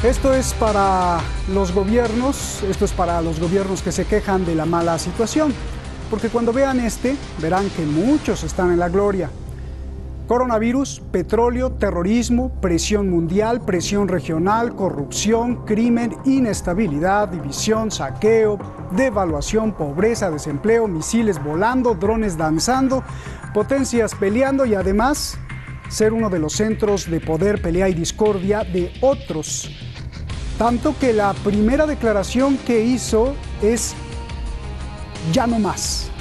Esto es para los gobiernos que se quejan de la mala situación, porque cuando vean verán que muchos están en la gloria. Coronavirus, petróleo, terrorismo, presión mundial, presión regional, corrupción, crimen, inestabilidad, división, saqueo, devaluación, pobreza, desempleo, misiles volando, drones danzando, potencias peleando y además ser uno de los centros de poder, pelea y discordia de otros. Tanto que la primera declaración que hizo es ya no más.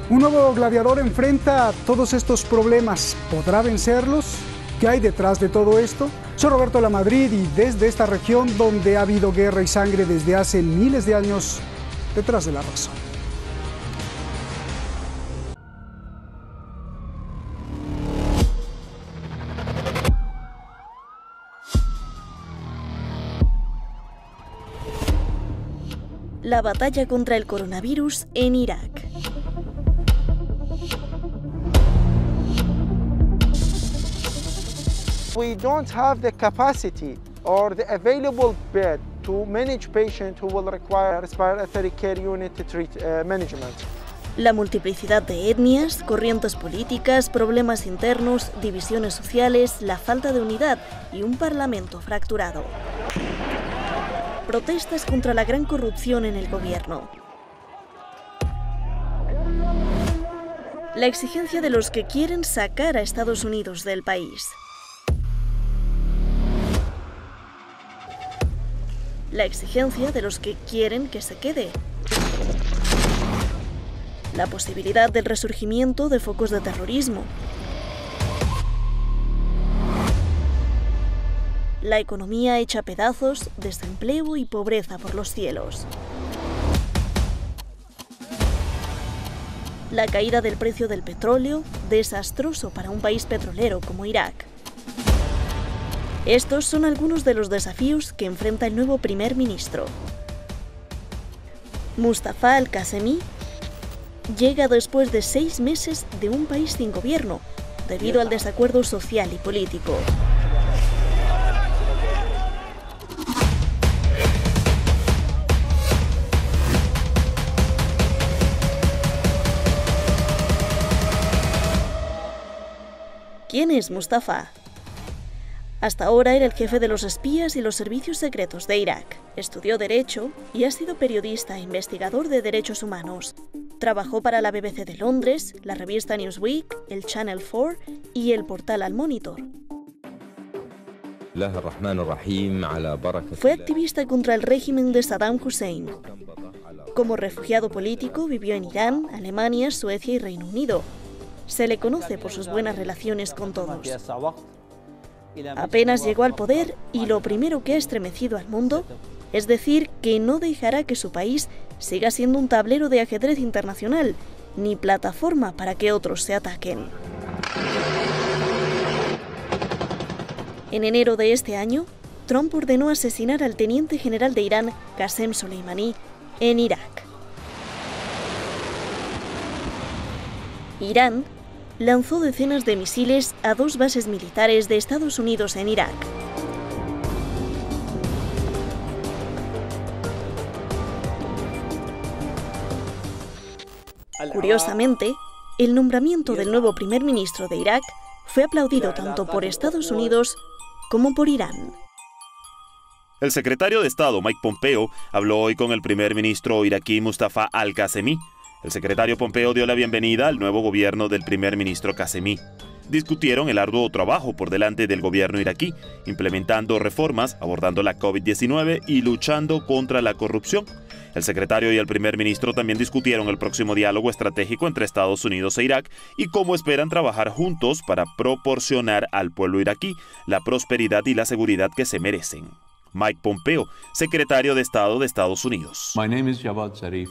Un nuevo gladiador enfrenta todos estos problemas. ¿Podrá vencerlos? ¿Qué hay detrás de todo esto? Soy Roberto Lamadrid y desde esta región donde ha habido guerra y sangre desde hace miles de años, detrás de la razón. La batalla contra el coronavirus en Irak. We don't have the capacity or the available bed to manage patients who will require respiratory care unit to treat management. La multiplicidad de etnias, corrientes políticas, problemas internos, divisiones sociales, la falta de unidad y un parlamento fracturado. Protestas contra la gran corrupción en el gobierno. La exigencia de los que quieren sacar a Estados Unidos del país. La exigencia de los que quieren que se quede. La posibilidad del resurgimiento de focos de terrorismo. La economía hecha pedazos, desempleo y pobreza por los cielos. La caída del precio del petróleo, desastroso para un país petrolero como Irak. Estos son algunos de los desafíos que enfrenta el nuevo primer ministro. Mustafa Al-Qasemi llega después de 6 meses de un país sin gobierno, debido al desacuerdo social y político. ¿Quién es Mustafa? Hasta ahora era el jefe de los espías y los servicios secretos de Irak. Estudió Derecho y ha sido periodista e investigador de derechos humanos. Trabajó para la BBC de Londres, la revista Newsweek, el Channel 4 y el portal Al Monitor. Fue activista contra el régimen de Saddam Hussein. Como refugiado político vivió en Irán, Alemania, Suecia y Reino Unido. Se le conoce por sus buenas relaciones con todos. Apenas llegó al poder y lo primero que ha estremecido al mundo es decir que no dejará que su país siga siendo un tablero de ajedrez internacional, ni plataforma para que otros se ataquen. En enero de este año, Trump ordenó asesinar al teniente general de Irán, Qasem Soleimani, en Irak. Irán lanzó decenas de misiles a 2 bases militares de Estados Unidos en Irak. Curiosamente, el nombramiento del nuevo primer ministro de Irak fue aplaudido tanto por Estados Unidos como por Irán. El secretario de Estado, Mike Pompeo, habló hoy con el primer ministro iraquí Mustafa Al-Qasemi. El secretario Pompeo dio la bienvenida al nuevo gobierno del primer ministro Qasemi. Discutieron el arduo trabajo por delante del gobierno iraquí, implementando reformas, abordando la COVID-19 y luchando contra la corrupción. El secretario y el primer ministro también discutieron el próximo diálogo estratégico entre Estados Unidos e Irak y cómo esperan trabajar juntos para proporcionar al pueblo iraquí la prosperidad y la seguridad que se merecen. Mike Pompeo, secretario de Estado de Estados Unidos. My name is Javad Zarif.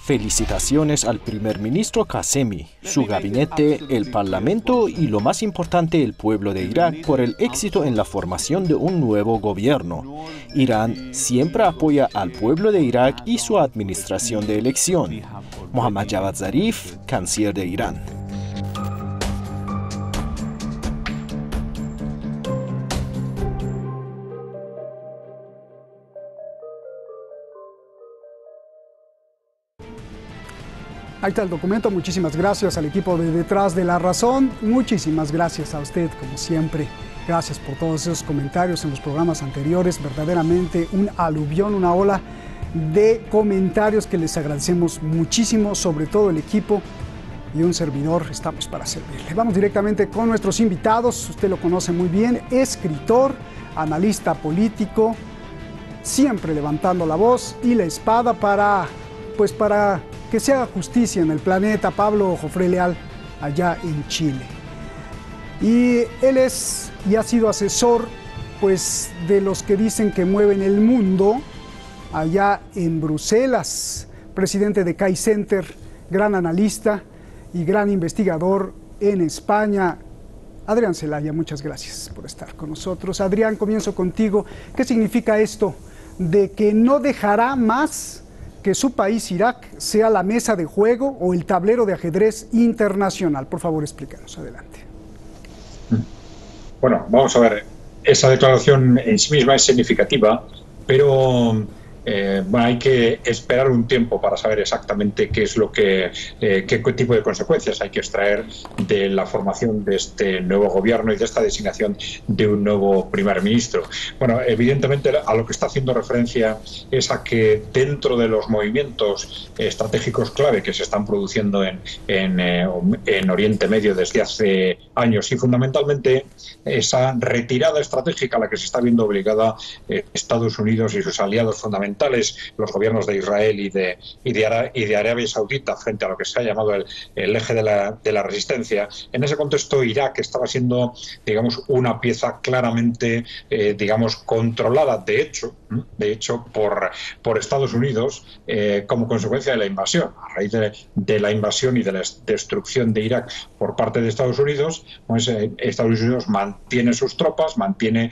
Felicitaciones al primer ministro Qasemi, su gabinete, el parlamento y, lo más importante, el pueblo de Irak por el éxito en la formación de un nuevo gobierno. Irán siempre apoya al pueblo de Irak y su administración de elección. Mohammad Javad Zarif, canciller de Irán. Ahí está el documento. Muchísimas gracias al equipo de Detrás de la Razón. Muchísimas gracias a usted, como siempre. Gracias por todos esos comentarios en los programas anteriores. Verdaderamente un aluvión, una ola de comentarios que les agradecemos muchísimo, sobre todo el equipo y un servidor. Estamos para servirle. Vamos directamente con nuestros invitados. Usted lo conoce muy bien. Escritor, analista político, siempre levantando la voz y la espada para que se haga justicia en el planeta. Pablo Jofré Leal, allá en Chile. Y él es y ha sido asesor de los que dicen que mueven el mundo allá en Bruselas. Presidente de CAI Center, gran analista y gran investigador en España. Adrián Celaya, muchas gracias por estar con nosotros. Adrián, comienzo contigo. ¿Qué significa esto de que no dejará más que su país, Irak, sea la mesa de juego o el tablero de ajedrez internacional? Por favor, explícanos. Adelante. Bueno, vamos a ver. Esa declaración en sí misma es significativa, pero hay que esperar un tiempo para saber exactamente qué es qué tipo de consecuencias hay que extraer de la formación de este nuevo gobierno y de esta designación de un nuevo primer ministro. Bueno, evidentemente a lo que está haciendo referencia es a que dentro de los movimientos estratégicos clave que se están produciendo en Oriente Medio desde hace años, y fundamentalmente esa retirada estratégica a la que se está viendo obligada Estados Unidos y sus aliados fundamentales, los gobiernos de Israel y de Arabia Saudita, frente a lo que se ha llamado el eje de la resistencia. En ese contexto, Irak estaba siendo, digamos, una pieza claramente, controlada, de hecho, por Estados Unidos como consecuencia de la invasión. A raíz de la invasión y de la destrucción de Irak por parte de Estados Unidos, pues Estados Unidos mantiene sus tropas, mantiene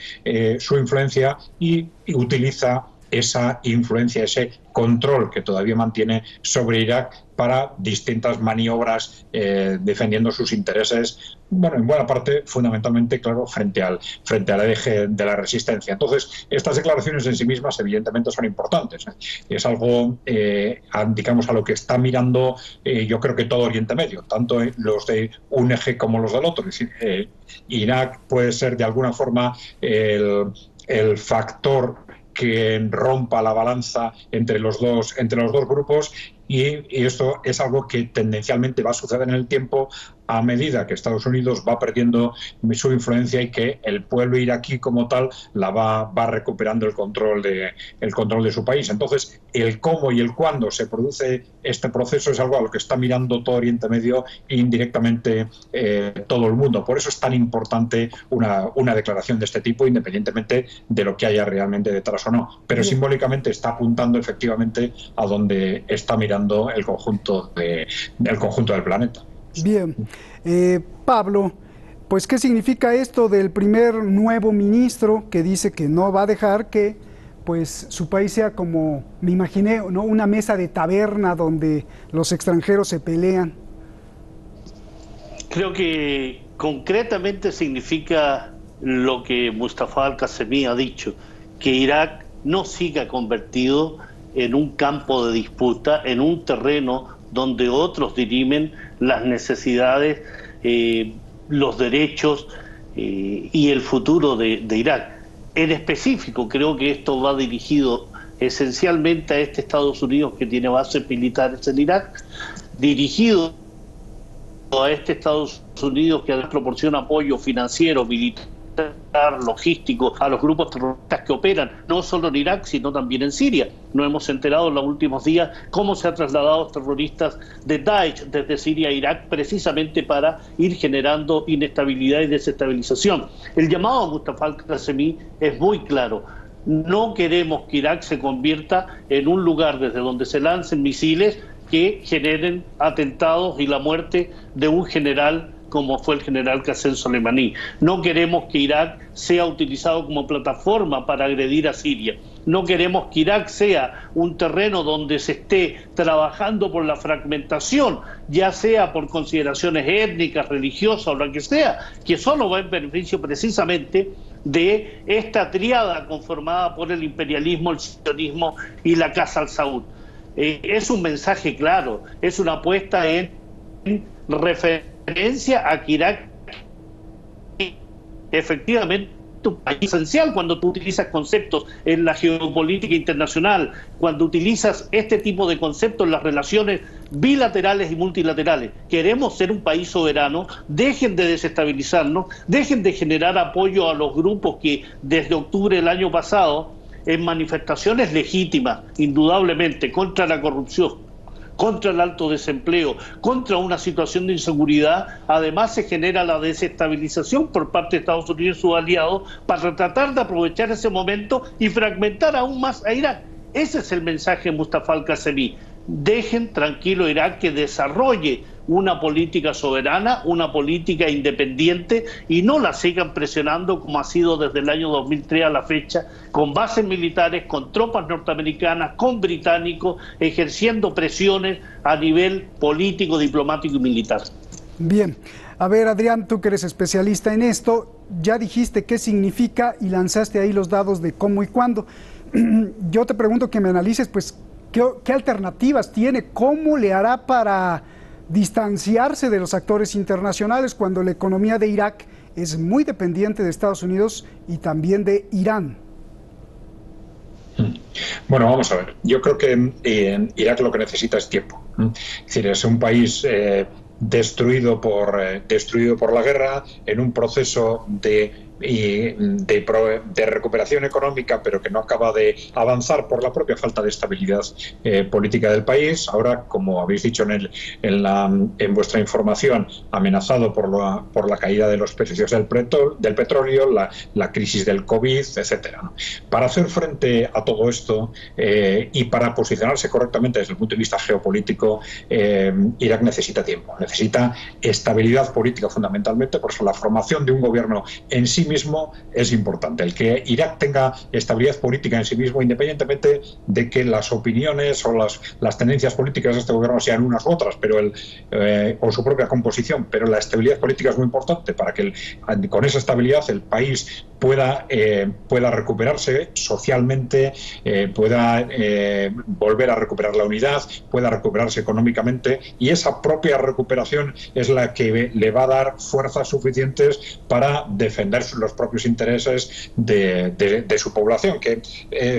su influencia y utiliza esa influencia, ese control que todavía mantiene sobre Irak para distintas maniobras defendiendo sus intereses, bueno, en buena parte, fundamentalmente, claro, frente al eje de la resistencia. Entonces, estas declaraciones en sí mismas, evidentemente, son importantes. Es algo, digamos, a lo que está mirando, yo creo que todo Oriente Medio, tanto los de un eje como los del otro. Es decir, Irak puede ser, de alguna forma, el factor que rompa la balanza entre los dos grupos, y esto es algo que tendencialmente va a suceder en el tiempo a medida que Estados Unidos va perdiendo su influencia y que el pueblo iraquí como tal va recuperando el control de su país. Entonces, el cómo y el cuándo se produce este proceso es algo a lo que está mirando todo Oriente Medio e indirectamente todo el mundo. Por eso es tan importante una declaración de este tipo, independientemente de lo que haya realmente detrás o no. Pero simbólicamente está apuntando efectivamente a donde está mirando el conjunto del planeta. Bien. Pablo, pues ¿qué significa esto del primer nuevo ministro que dice que no va a dejar que pues su país sea, como me imaginé, ¿no?, una mesa de taberna donde los extranjeros se pelean? Creo que concretamente significa lo que Mustafa al-Qasemi ha dicho, que Irak no siga convertido en un campo de disputa, en un terreno donde otros dirimen las necesidades, los derechos y el futuro de Irak. En específico, creo que esto va dirigido esencialmente a este Estados Unidos que tiene bases militares en Irak, dirigido a este Estados Unidos que proporciona apoyo financiero, militar, logístico a los grupos terroristas que operan no solo en Irak sino también en Siria. Nos hemos enterado en los últimos días cómo se han trasladado terroristas de Daesh desde Siria a Irak precisamente para ir generando inestabilidad y desestabilización. El llamado a Mustafa al-Qasemi es muy claro. No queremos que Irak se convierta en un lugar desde donde se lancen misiles que generen atentados y la muerte de un general como fue el general Qasem Soleimani. No queremos que Irak sea utilizado como plataforma para agredir a Siria. No queremos que Irak sea un terreno donde se esté trabajando por la fragmentación, ya sea por consideraciones étnicas, religiosas o lo que sea, que solo va en beneficio precisamente de esta tríada conformada por el imperialismo, el sionismo y la Casa al Saud. es un mensaje claro, es una apuesta en referencia a que Irak efectivamente un país esencial cuando tú utilizas conceptos en la geopolítica internacional, cuando utilizas este tipo de conceptos en las relaciones bilaterales y multilaterales. Queremos ser un país soberano, dejen de desestabilizarnos, dejen de generar apoyo a los grupos que desde octubre del año pasado, en manifestaciones legítimas, indudablemente, contra la corrupción, contra el alto desempleo, contra una situación de inseguridad, además se genera la desestabilización por parte de Estados Unidos y sus aliados para tratar de aprovechar ese momento y fragmentar aún más a Irak. Ese es el mensaje de Mustafa al-Kazemi. Dejen tranquilo a Irak que desarrolle una política soberana, una política independiente y no la sigan presionando como ha sido desde el año 2003 a la fecha, con bases militares, con tropas norteamericanas, con británicos, ejerciendo presiones a nivel político, diplomático y militar. Bien, a ver Adrián, tú que eres especialista en esto, ya dijiste qué significa y lanzaste ahí los dados de cómo y cuándo. Yo te pregunto que me analices, pues, ¿qué alternativas tiene? ¿Cómo le hará para distanciarse de los actores internacionales cuando la economía de Irak es muy dependiente de Estados Unidos y también de Irán? Bueno, vamos a ver. Yo creo que Irak lo que necesita es tiempo. Es decir, es un país destruido por la guerra, en un proceso de recuperación económica, pero que no acaba de avanzar por la propia falta de estabilidad política del país. Ahora, como habéis dicho en vuestra información, amenazado por la caída de los precios del petróleo, la crisis del COVID, etcétera. Para hacer frente a todo esto y para posicionarse correctamente desde el punto de vista geopolítico, Irak necesita tiempo, necesita estabilidad política fundamentalmente, por eso la formación de un gobierno en sí mismo es importante. El que Irak tenga estabilidad política en sí mismo, independientemente de que las opiniones o las tendencias políticas de este gobierno sean unas u otras, pero o su propia composición, pero la estabilidad política es muy importante para que con esa estabilidad el país pueda recuperarse socialmente, pueda volver a recuperar la unidad, pueda recuperarse económicamente, y esa propia recuperación es la que le va a dar fuerzas suficientes para defender los propios intereses de su población, que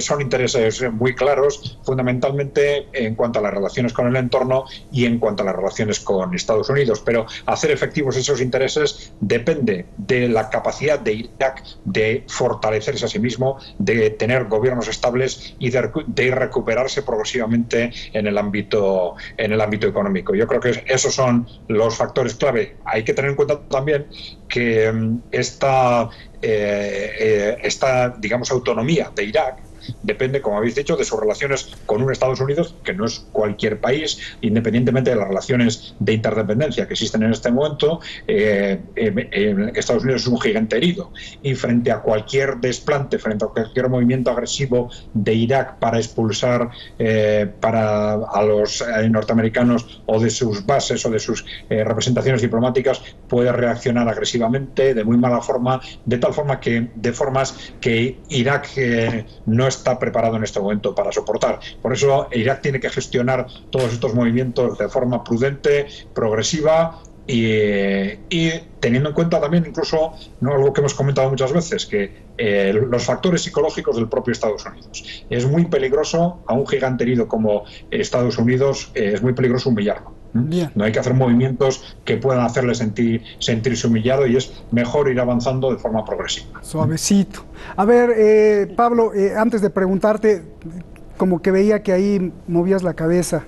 son intereses muy claros, fundamentalmente en cuanto a las relaciones con el entorno y en cuanto a las relaciones con Estados Unidos. Pero hacer efectivos esos intereses depende de la capacidad de Irak de fortalecerse a sí mismo, de tener gobiernos estables y de recuperarse progresivamente en el ámbito económico. Yo creo que esos son los factores clave. Hay que tener en cuenta también que esta digamos, autonomía de Irak depende, como habéis dicho, de sus relaciones con un Estados Unidos que no es cualquier país, independientemente de las relaciones de interdependencia que existen en este momento. Estados Unidos es un gigante herido y frente a cualquier desplante, frente a cualquier movimiento agresivo de Irak para expulsar a los norteamericanos o de sus bases o de sus representaciones diplomáticas, puede reaccionar agresivamente, de muy mala forma, de formas que Irak no está preparado en este momento para soportar. Por eso Irak tiene que gestionar todos estos movimientos de forma prudente, progresiva y teniendo en cuenta también incluso algo que hemos comentado muchas veces, que los factores psicológicos del propio Estados Unidos. Es muy peligroso a un gigante herido como Estados Unidos, es muy peligroso humillarlo. Bien. No hay que hacer movimientos que puedan hacerle sentirse humillado, y es mejor ir avanzando de forma progresiva. Suavecito. A ver, Pablo, antes de preguntarte, como que veía que ahí movías la cabeza.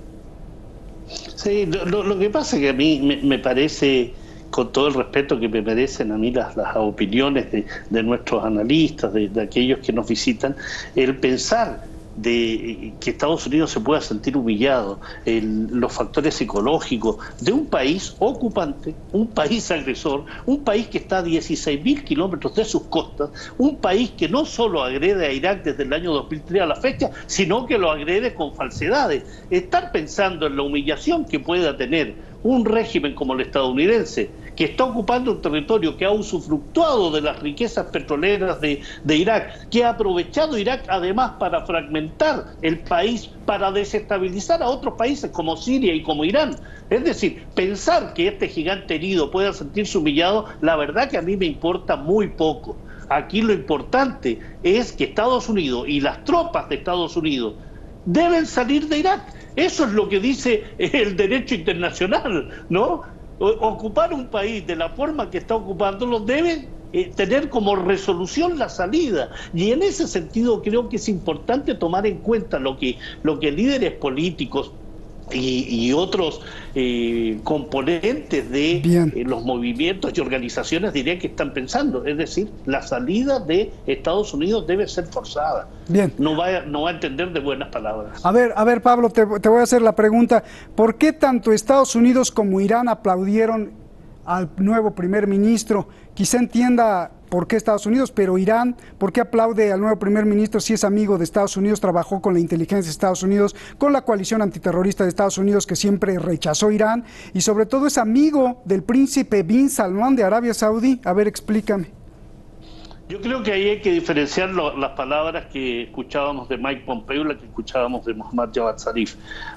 Sí, lo que pasa es que a mí me parece, con todo el respeto que me merecen a mí las opiniones de nuestros analistas, de aquellos que nos visitan, el pensar de que Estados Unidos se pueda sentir humillado, los factores psicológicos de un país ocupante, un país agresor, un país que está a 16.000 kilómetros de sus costas, un país que no solo agrede a Irak desde el año 2003 a la fecha, sino que lo agrede con falsedades. Estar pensando en la humillación que pueda tener un régimen como el estadounidense, que está ocupando un territorio, que ha usufructuado de las riquezas petroleras de Irak, que ha aprovechado Irak además para fragmentar el país, para desestabilizar a otros países como Siria y como Irán. Es decir, pensar que este gigante herido pueda sentirse humillado, la verdad que a mí me importa muy poco. Aquí lo importante es que Estados Unidos y las tropas de Estados Unidos deben salir de Irak. Eso es lo que dice el derecho internacional, ¿no? Ocupar un país de la forma que está ocupándolo debe tener como resolución la salida. Y en ese sentido creo que es importante tomar en cuenta lo que líderes políticos y otros componentes de los movimientos y organizaciones dirían que están pensando. Es decir, la salida de Estados Unidos debe ser forzada. Bien. No va a entender de buenas palabras. A ver, Pablo, te voy a hacer la pregunta. ¿Por qué tanto Estados Unidos como Irán aplaudieron al nuevo primer ministro? Quizá entienda por qué Estados Unidos, pero Irán, ¿por qué aplaude al nuevo primer ministro si es amigo de Estados Unidos, trabajó con la inteligencia de Estados Unidos, con la coalición antiterrorista de Estados Unidos que siempre rechazó Irán y sobre todo es amigo del príncipe bin Salman de Arabia Saudí? A ver, explícame. Yo creo que ahí hay que diferenciar las palabras que escuchábamos de Mike Pompeo y las que escuchábamos de Mohammad Javad Zarif.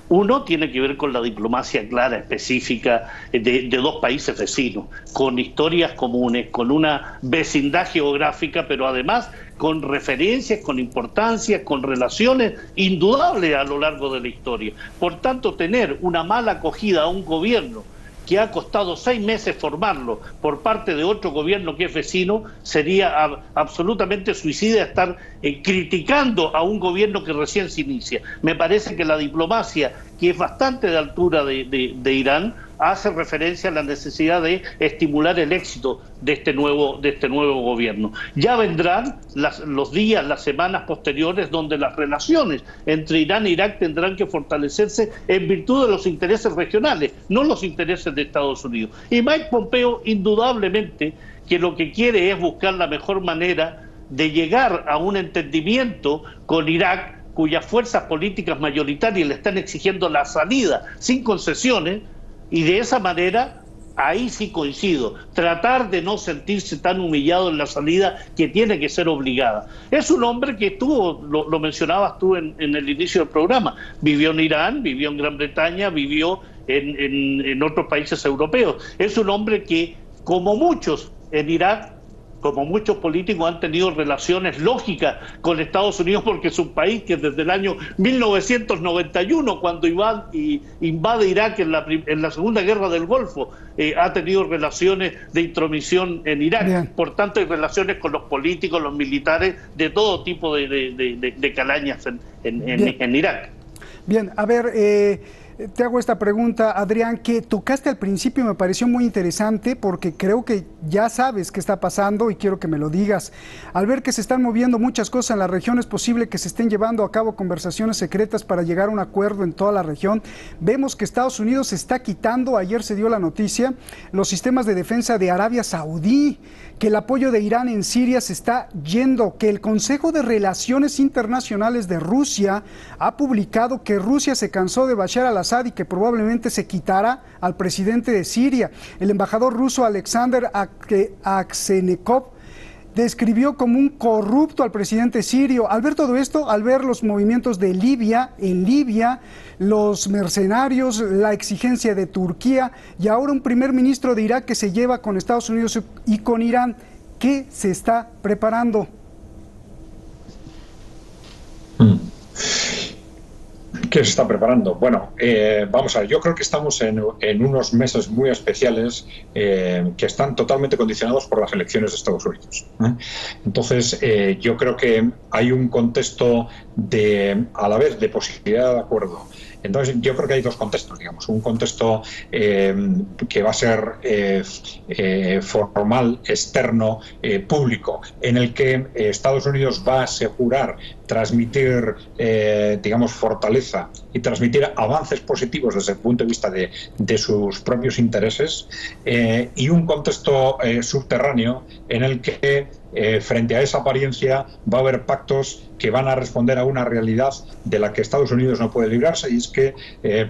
Uno tiene que ver con la diplomacia clara, específica de dos países vecinos, con historias comunes, con una vecindad geográfica, pero además con referencias, con importancias, con relaciones indudables a lo largo de la historia. Por tanto, tener una mala acogida a un gobierno que ha costado 6 meses formarlo por parte de otro gobierno que es vecino, sería absolutamente suicida estar criticando a un gobierno que recién se inicia. Me parece que la diplomacia, que es bastante de altura de Irán, hace referencia a la necesidad de estimular el éxito de este nuevo gobierno. Ya vendrán los días, las semanas posteriores, donde las relaciones entre Irán e Irak tendrán que fortalecerse en virtud de los intereses regionales, no los intereses de Estados Unidos. Y Mike Pompeo, indudablemente, que lo que quiere es buscar la mejor manera de llegar a un entendimiento con Irak, cuyas fuerzas políticas mayoritarias le están exigiendo la salida sin concesiones, y de esa manera, ahí sí coincido, tratar de no sentirse tan humillado en la salida que tiene que ser obligada. Es un hombre que estuvo, lo mencionabas tú en el inicio del programa, vivió en Irán, vivió en Gran Bretaña, vivió en otros países europeos. Es un hombre que, como muchos en Irak, como muchos políticos, han tenido relaciones lógicas con Estados Unidos, porque es un país que desde el año 1991, cuando invade Irak en la Segunda Guerra del Golfo, ha tenido relaciones de intromisión en Irak. Bien. Por tanto, hay relaciones con los políticos, los militares, de todo tipo de calañas en Irak. Bien, a ver, te hago esta pregunta, Adrián, que tocaste al principio, me pareció muy interesante porque creo que ya sabes qué está pasando y quiero que me lo digas. Al ver que se están moviendo muchas cosas en la región, es posible que se estén llevando a cabo conversaciones secretas para llegar a un acuerdo en toda la región. Vemos que Estados Unidos se está quitando, ayer se dio la noticia, los sistemas de defensa de Arabia Saudí, que el apoyo de Irán en Siria se está yendo, que el Consejo de Relaciones Internacionales de Rusia ha publicado que Rusia se cansó de Bashar al-Assad y que probablemente se quitará al presidente de Siria. El embajador ruso Alexander Aksenekov describió como un corrupto al presidente sirio. Al ver todo esto, al ver los movimientos de Libia, en Libia, los mercenarios, la exigencia de Turquía y ahora un primer ministro de Irak que se lleva con Estados Unidos y con Irán, ¿qué se está preparando? ¿Qué se está preparando? Bueno, vamos a ver, yo creo que estamos en unos meses muy especiales que están totalmente condicionados por las elecciones de Estados Unidos. Entonces, yo creo que hay un contexto a la vez de posibilidad de acuerdo. Entonces, yo creo que hay dos contextos, digamos. Un contexto que va a ser formal, externo, público, en el que Estados Unidos va a asegurar transmitir, digamos, fortaleza y transmitir avances positivos desde el punto de vista de sus propios intereses, y un contexto subterráneo en el que frente a esa apariencia va a haber pactos que van a responder a una realidad de la que Estados Unidos no puede librarse, y es que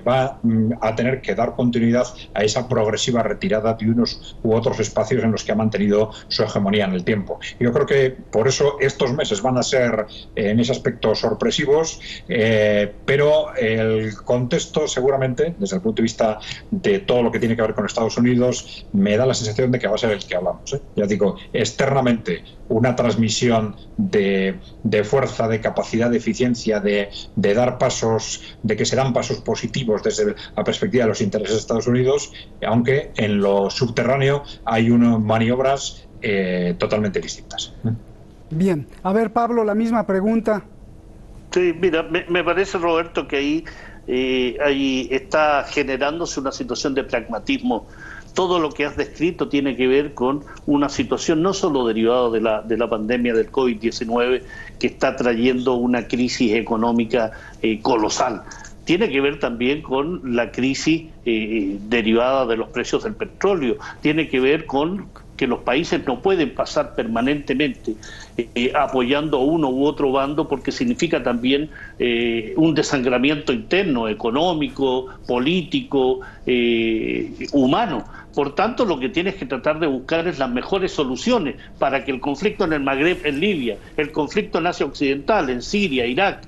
va a tener que dar continuidad a esa progresiva retirada de unos u otros espacios en los que ha mantenido su hegemonía en el tiempo. Yo creo que por eso estos meses van a ser en ese aspecto sorpresivos, pero el contexto seguramente, desde el punto de vista de todo lo que tiene que ver con Estados Unidos, me da la sensación de que va a ser el que hablamos. Ya digo, externamente una transmisión de fuerza, de capacidad, de eficiencia, de dar pasos, de que se dan pasos positivos desde la perspectiva de los intereses de Estados Unidos, aunque en lo subterráneo hay unas maniobras totalmente distintas. Bien, a ver, Pablo, la misma pregunta. Sí, mira, me parece, Roberto, que ahí está generándose una situación de pragmatismo. Todo lo que has descrito tiene que ver con una situación no solo derivada de la pandemia del COVID-19, que está trayendo una crisis económica colosal. Tiene que ver también con la crisis derivada de los precios del petróleo. Tiene que ver con que los países no pueden pasar permanentemente apoyando a uno u otro bando, porque significa también un desangramiento interno, económico, político, humano. Por tanto, lo que tienes que tratar de buscar es las mejores soluciones para que el conflicto en el Magreb, en Libia, el conflicto en Asia Occidental, en Siria, Irak,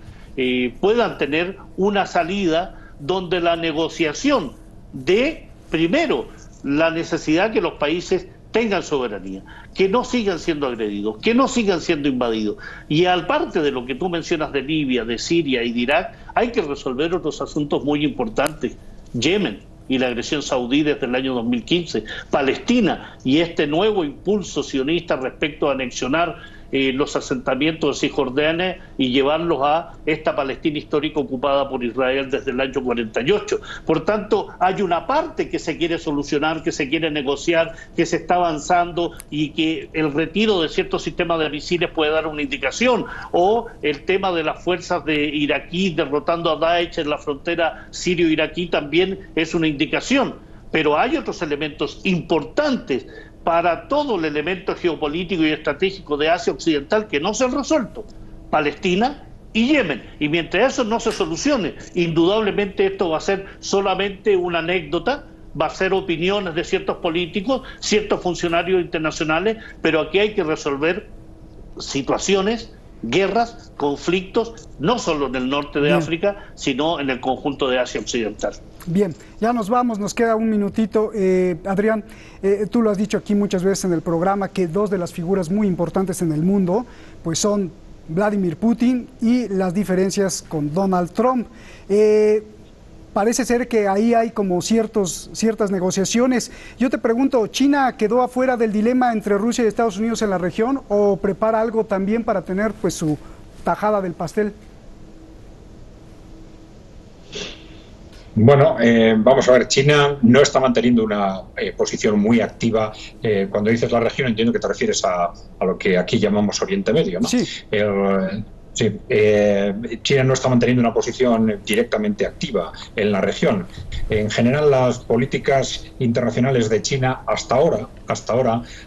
puedan tener una salida donde la negociación de, primero, la necesidad que los países tengan soberanía, que no sigan siendo agredidos, que no sigan siendo invadidos. Y al parte de lo que tú mencionas de Libia, de Siria y de Irak, hay que resolver otros asuntos muy importantes. Yemen y la agresión saudí desde el año 2015, Palestina y este nuevo impulso sionista respecto a anexionar los asentamientos de Cisjordania y llevarlos a esta Palestina histórica ocupada por Israel desde el año 48. Por tanto, hay una parte que se quiere solucionar, que se quiere negociar, que se está avanzando, y que el retiro de ciertos sistemas de misiles puede dar una indicación, o el tema de las fuerzas de iraquí derrotando a Daesh en la frontera sirio-iraquí también es una indicación. Pero hay otros elementos importantes para todo el elemento geopolítico y estratégico de Asia Occidental que no se han resuelto: Palestina y Yemen. Y mientras eso no se solucione, indudablemente esto va a ser solamente una anécdota, va a ser opiniones de ciertos políticos, ciertos funcionarios internacionales, pero aquí hay que resolver situaciones, guerras, conflictos, no solo en el norte de África, sino en el conjunto de Asia Occidental. Bien, ya nos vamos, nos queda un minutito. Adrián, tú lo has dicho aquí muchas veces en el programa, que dos de las figuras muy importantes en el mundo pues son Vladimir Putin y las diferencias con Donald Trump. Parece ser que ahí hay como ciertas negociaciones. Yo te pregunto, ¿China quedó afuera del dilema entre Rusia y Estados Unidos en la región, o prepara algo también para tener pues su tajada del pastel? Bueno, vamos a ver, China no está manteniendo una posición muy activa. Cuando dices la región, entiendo que te refieres a lo que aquí llamamos Oriente Medio, ¿no? Sí. Sí, China no está manteniendo una posición directamente activa en la región. En general, las políticas internacionales de China hasta ahora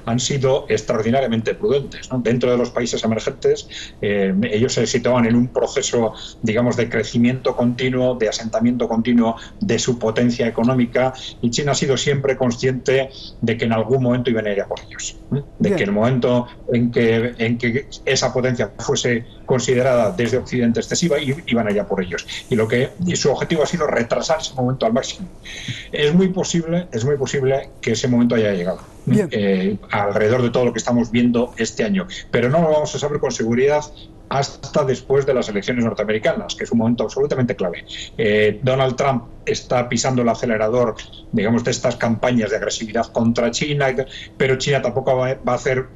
han sido extraordinariamente prudentes, ¿no? Dentro de los países emergentes, ellos se situaban en un proceso, digamos, de crecimiento continuo, de asentamiento continuo de su potencia económica, y China ha sido siempre consciente de que en algún momento iban a ir a por ellos, de que en el momento en que esa potencia fuese considerada desde Occidente excesiva, iban allá por ellos. Y su objetivo ha sido retrasar ese momento al máximo. Es muy posible que ese momento haya llegado alrededor de todo lo que estamos viendo este año, pero no lo vamos a saber con seguridad hasta después de las elecciones norteamericanas, que es un momento absolutamente clave. Donald Trump está pisando el acelerador, digamos, de estas campañas de agresividad contra China, pero China tampoco va a hacer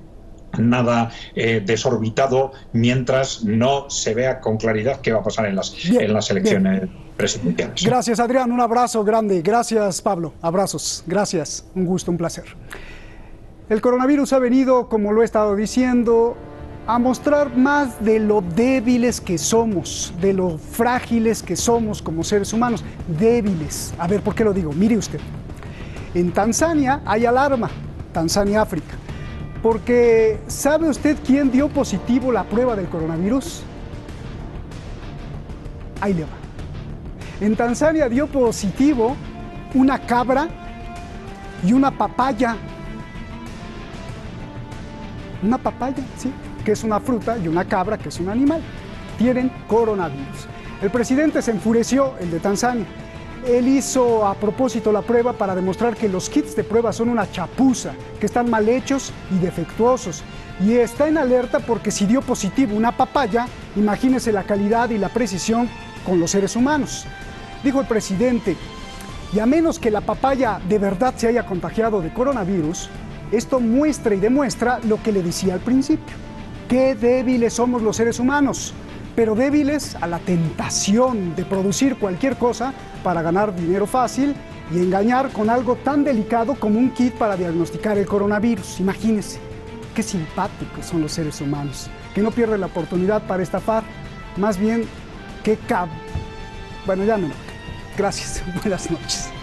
nada desorbitado mientras no se vea con claridad qué va a pasar en las elecciones presidenciales. Gracias, Adrián, un abrazo grande. Gracias, Pablo, abrazos, gracias, un gusto, un placer. El coronavirus ha venido, como lo he estado diciendo, a mostrar más de lo débiles que somos, de lo frágiles que somos como seres humanos. Débiles. A ver, ¿por qué lo digo? Mire usted. En Tanzania hay alarma, Tanzania, África, porque ¿sabe usted quién dio positivo la prueba del coronavirus? Ahí le va. En Tanzania dio positivo una cabra y una papaya. Una papaya, sí, que es una fruta, y una cabra, que es un animal. Tienen coronavirus. El presidente se enfureció, el de Tanzania. Él hizo a propósito la prueba para demostrar que los kits de prueba son una chapuza, que están mal hechos y defectuosos. Y está en alerta porque si dio positivo una papaya, imagínese la calidad y la precisión con los seres humanos. Dijo el presidente, y a menos que la papaya de verdad se haya contagiado de coronavirus, esto muestra y demuestra lo que le decía al principio. Qué débiles somos los seres humanos, pero débiles a la tentación de producir cualquier cosa para ganar dinero fácil y engañar con algo tan delicado como un kit para diagnosticar el coronavirus. Imagínense, qué simpáticos son los seres humanos, que no pierden la oportunidad para estafar, más bien, Bueno, ya me enojé. Gracias, buenas noches.